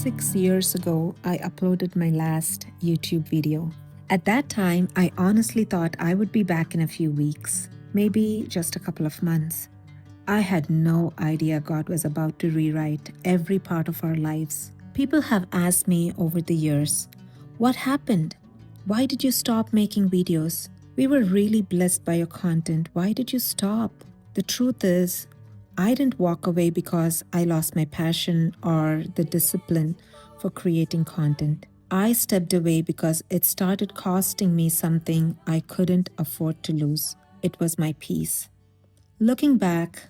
6 years ago, I uploaded my last YouTube video. At that time, I honestly thought I would be back in a few weeks, maybe just a couple of months. I had no idea God was about to rewrite every part of our lives. People have asked me over the years, what happened? Why did you stop making videos? We were really blessed by your content. Why did you stop? The truth is, I didn't walk away because I lost my passion or the discipline for creating content. I stepped away because it started costing me something I couldn't afford to lose. It was my peace. Looking back,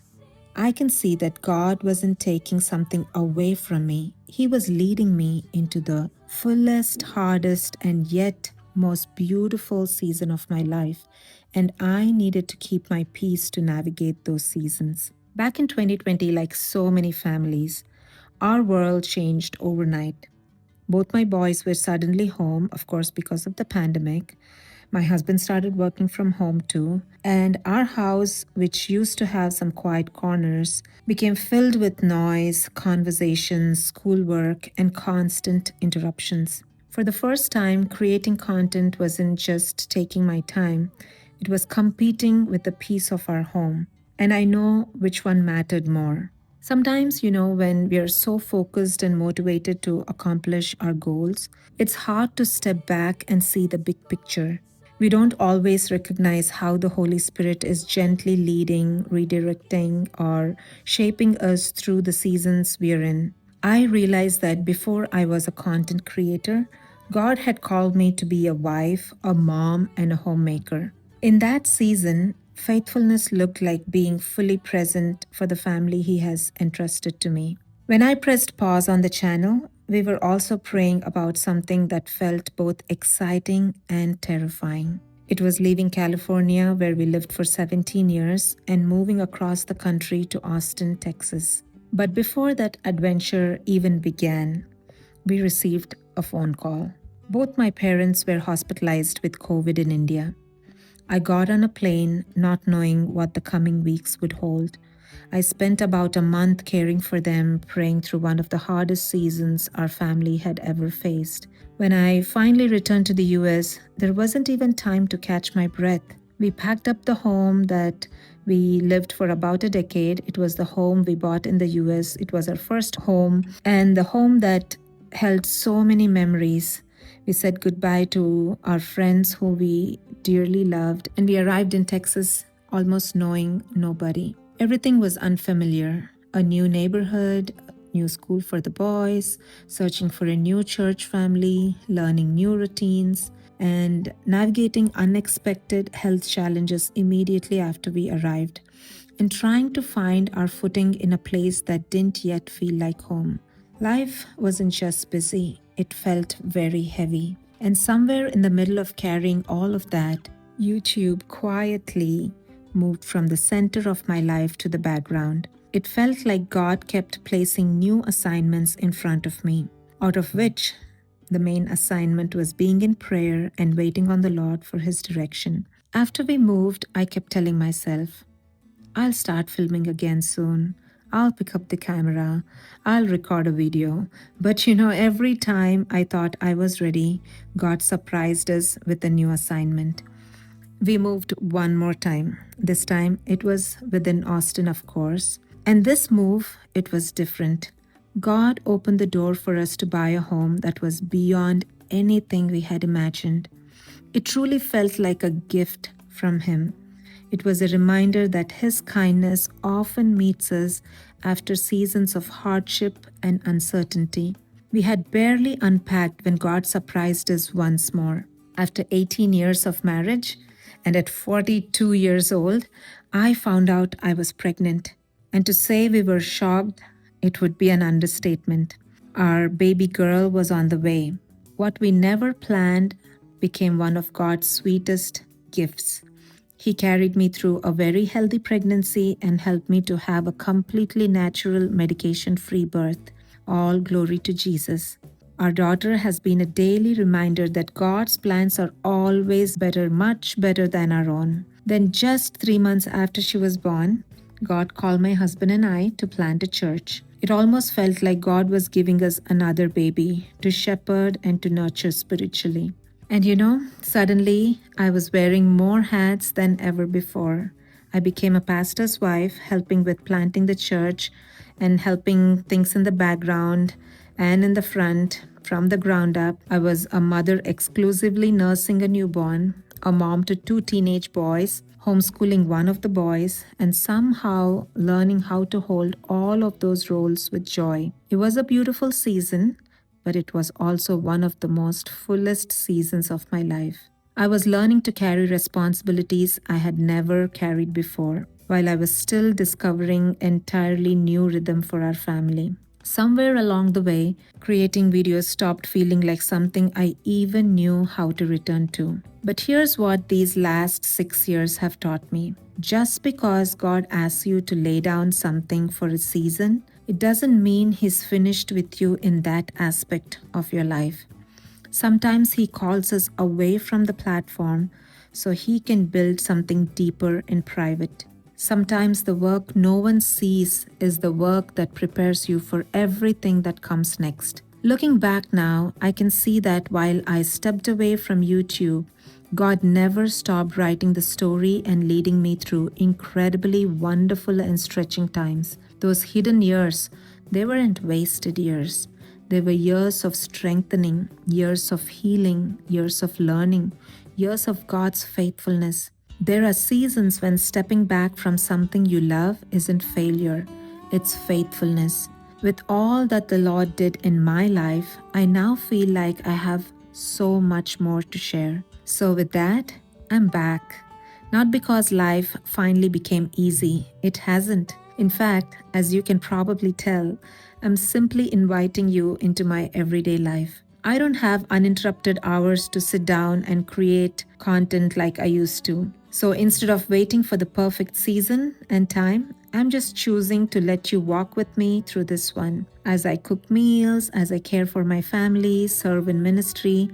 I can see that God wasn't taking something away from me. He was leading me into the fullest, hardest, and yet most beautiful season of my life, and I needed to keep my peace to navigate those seasons. Back in 2020, like so many families, our world changed overnight. Both my boys were suddenly home, of course, because of the pandemic. My husband started working from home too, and our house, which used to have some quiet corners, became filled with noise, conversations, schoolwork, and constant interruptions. For the first time, creating content wasn't just taking my time, it was competing with the peace of our home. And I know which one mattered more. Sometimes, when we are so focused and motivated to accomplish our goals, it's hard to step back and see the big picture. We don't always recognize how the Holy Spirit is gently leading, redirecting, or shaping us through the seasons we are in. I realized that before I was a content creator, God had called me to be a wife, a mom, and a homemaker. In that season, faithfulness looked like being fully present for the family He has entrusted to me. When I pressed pause on the channel, we were also praying about something that felt both exciting and terrifying. It was leaving California, where we lived for 17 years, and moving across the country to Austin, Texas. But before that adventure even began, we received a phone call. Both my parents were hospitalized with COVID in India. I got on a plane not knowing what the coming weeks would hold. I spent about a month caring for them, praying through one of the hardest seasons our family had ever faced. When I finally returned to the US, there wasn't even time to catch my breath. We packed up the home that we lived for about a decade. It was the home we bought in the US. It was our first home, and the home that held so many memories. We said goodbye to our friends who we dearly loved, and we arrived in Texas almost knowing nobody. Everything was unfamiliar. A new neighborhood, new school for the boys, searching for a new church family, learning new routines, and navigating unexpected health challenges immediately after we arrived, and trying to find our footing in a place that didn't yet feel like home. Life wasn't just busy, it felt very heavy. And somewhere in the middle of carrying all of that, YouTube quietly moved from the center of my life to the background. It felt like God kept placing new assignments in front of me, out of which the main assignment was being in prayer and waiting on the Lord for His direction. After we moved, I kept telling myself, I'll start filming again soon. I'll pick up the camera. I'll record a video. But every time I thought I was ready, God surprised us with a new assignment. We moved one more time. This time it was within Austin, of course. And this move, it was different. God opened the door for us to buy a home that was beyond anything we had imagined. It truly felt like a gift from Him. It was a reminder that His kindness often meets us after seasons of hardship and uncertainty. We had barely unpacked when God surprised us once more. After 18 years of marriage, and at 42 years old, I found out I was pregnant. And to say we were shocked, it would be an understatement. Our baby girl was on the way. What we never planned became one of God's sweetest gifts. He carried me through a very healthy pregnancy and helped me to have a completely natural, medication-free birth. All glory to Jesus. Our daughter has been a daily reminder that God's plans are always better, much better than our own. Then just 3 months after she was born, God called my husband and I to plant a church. It almost felt like God was giving us another baby to shepherd and to nurture spiritually. And suddenly I was wearing more hats than ever before. I became a pastor's wife, helping with planting the church and helping things in the background and in the front from the ground up. I was a mother exclusively nursing a newborn, a mom to two teenage boys, homeschooling one of the boys, and somehow learning how to hold all of those roles with joy. It was a beautiful season, but it was also one of the most fullest seasons of my life. I was learning to carry responsibilities I had never carried before, while I was still discovering entirely new rhythm for our family. Somewhere along the way, creating videos stopped feeling like something I even knew how to return to. But here's what these last 6 years have taught me. Just because God asks you to lay down something for a season, it doesn't mean He's finished with you in that aspect of your life. Sometimes He calls us away from the platform so He can build something deeper in private. Sometimes the work no one sees is the work that prepares you for everything that comes next. Looking back now, I can see that while I stepped away from YouTube, God never stopped writing the story and leading me through incredibly wonderful and stretching times. Those hidden years, they weren't wasted years. They were years of strengthening, years of healing, years of learning, years of God's faithfulness. There are seasons when stepping back from something you love isn't failure, it's faithfulness. With all that the Lord did in my life, I now feel like I have so much more to share. So, with that, I'm back. Not because life finally became easy, it hasn't. In fact, as you can probably tell, I'm simply inviting you into my everyday life. I don't have uninterrupted hours to sit down and create content like I used to. So instead of waiting for the perfect season and time, I'm just choosing to let you walk with me through this one. As I cook meals, as I care for my family, serve in ministry,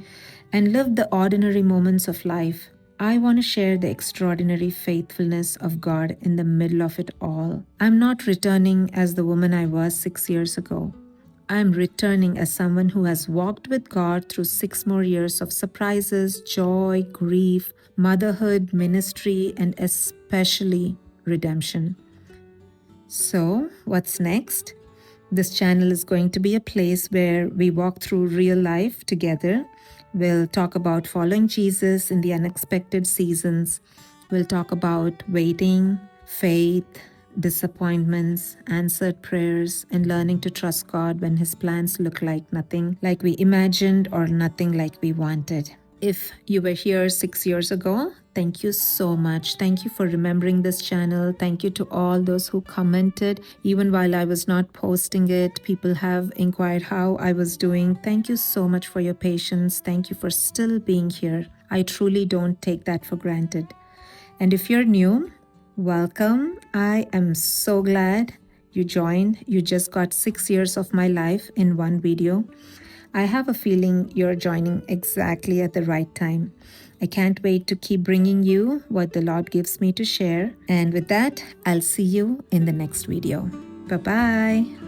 and live the ordinary moments of life, I want to share the extraordinary faithfulness of God in the middle of it all. I'm not returning as the woman I was 6 years ago. I'm returning as someone who has walked with God through 6 more years of surprises, joy, grief, motherhood, ministry, and especially redemption. So, what's next? This channel is going to be a place where we walk through real life together. We'll talk about following Jesus in the unexpected seasons. We'll talk about waiting, faith, disappointments, answered prayers, and learning to trust God when His plans look like nothing like we imagined or nothing like we wanted. If you were here 6 years ago, thank you so much. Thank you for remembering this channel. Thank you to all those who commented. Even while I was not posting it, people have inquired how I was doing. Thank you so much for your patience. Thank you for still being here. I truly don't take that for granted. And if you're new, welcome. I am so glad you joined. You just got 6 years of my life in one video. I have a feeling you're joining exactly at the right time. I can't wait to keep bringing you what the Lord gives me to share. And with that, I'll see you in the next video. Bye-bye.